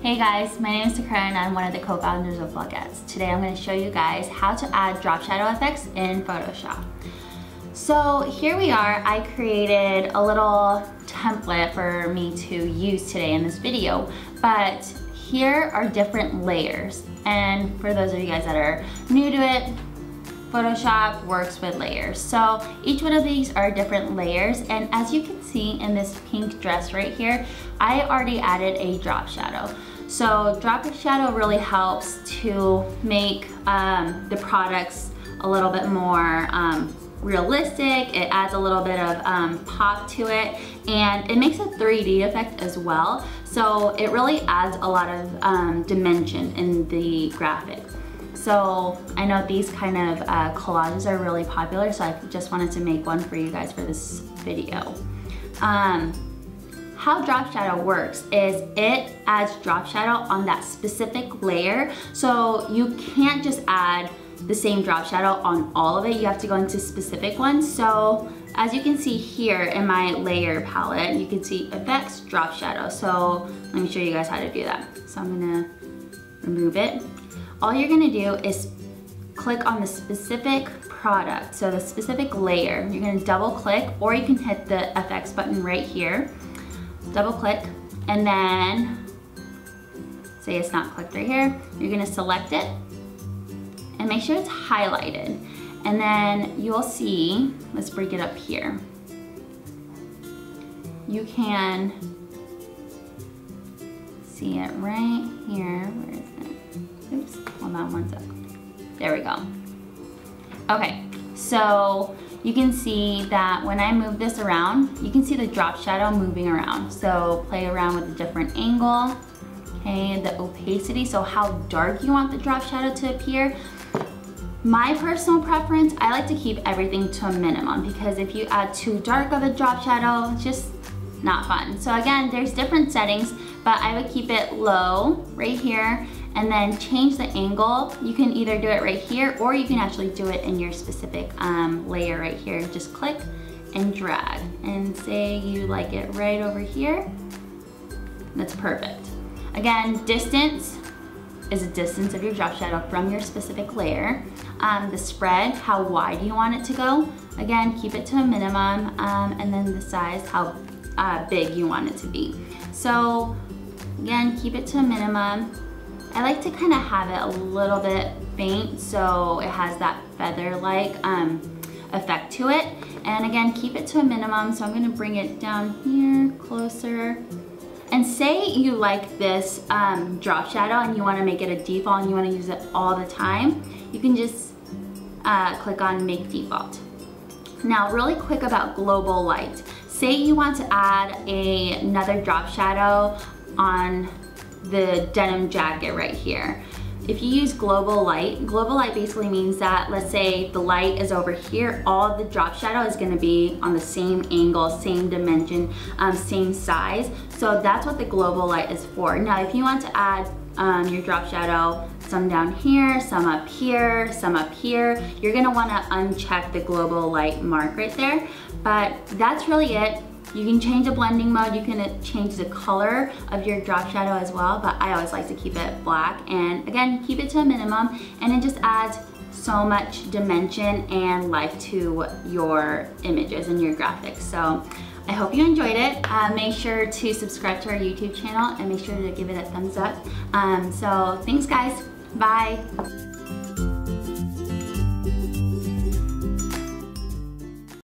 Hey guys, my name is Sakura and I'm one of the co-founders of Bloguettes. Today I'm going to show you guys how to add drop shadow effects in Photoshop. So here we are. I created a little template for me to use today in this video, but here are different layers. And for those of you guys that are new to it, Photoshop works with layers. So each one of these are different layers, and as you can see in this pink dress right here, I already added a drop shadow. So drop shadow really helps to make the products a little bit more realistic. It adds a little bit of pop to it, and it makes a 3D effect as well. So it really adds a lot of dimension in the graphic. So I know these kind of collages are really popular, so I just wanted to make one for you guys for this video. How drop shadow works is it adds drop shadow on that specific layer. So you can't just add the same drop shadow on all of it. You have to go into specific ones. So as you can see here in my layer palette, you can see effects, drop shadow. So let me show you guys how to do that. So I'm gonna remove it. All you're gonna do is click on the specific product, so the specific layer. You're gonna double click, or you can hit the FX button right here. Double click, and then say it's not clicked right here. You're gonna select it and make sure it's highlighted. And then you'll see, let's bring it up here. You can see it right here. Where is it? Oops, hold on one sec. There we go. Okay, so you can see that when I move this around, you can see the drop shadow moving around. So play around with a different angle, okay, the opacity, so how dark you want the drop shadow to appear. My personal preference, I like to keep everything to a minimum, because if you add too dark of a drop shadow, it's just not fun. So again, there's different settings, but I would keep it low right here, and then change the angle. You can either do it right here, or you can actually do it in your specific layer right here. Just click and drag, and say you like it right over here. That's perfect. Again, distance is a distance of your drop shadow from your specific layer. The spread, how wide you want it to go. Again, keep it to a minimum, and then the size, how big you want it to be. So again, keep it to a minimum. I like to kind of have it a little bit faint, so it has that feather-like effect to it. And again, keep it to a minimum. So I'm gonna bring it down here, closer. And say you like this drop shadow and you wanna make it a default and you wanna use it all the time, you can just click on Make Default. Now, really quick about global light. Say you want to add another drop shadow on the denim jacket right here. If you use global light basically means that, let's say the light is over here, all the drop shadow is gonna be on the same angle, same dimension, same size. So that's what the global light is for. Now, if you want to add your drop shadow, some down here, some up here, some up here, you're gonna wanna uncheck the global light mark right there. But that's really it. You can change the blending mode, you can change the color of your drop shadow as well, but I always like to keep it black. And again, keep it to a minimum, and it just adds so much dimension and life to your images and your graphics. So I hope you enjoyed it. Make sure to subscribe to our YouTube channel and make sure to give it a thumbs up. So thanks guys, bye.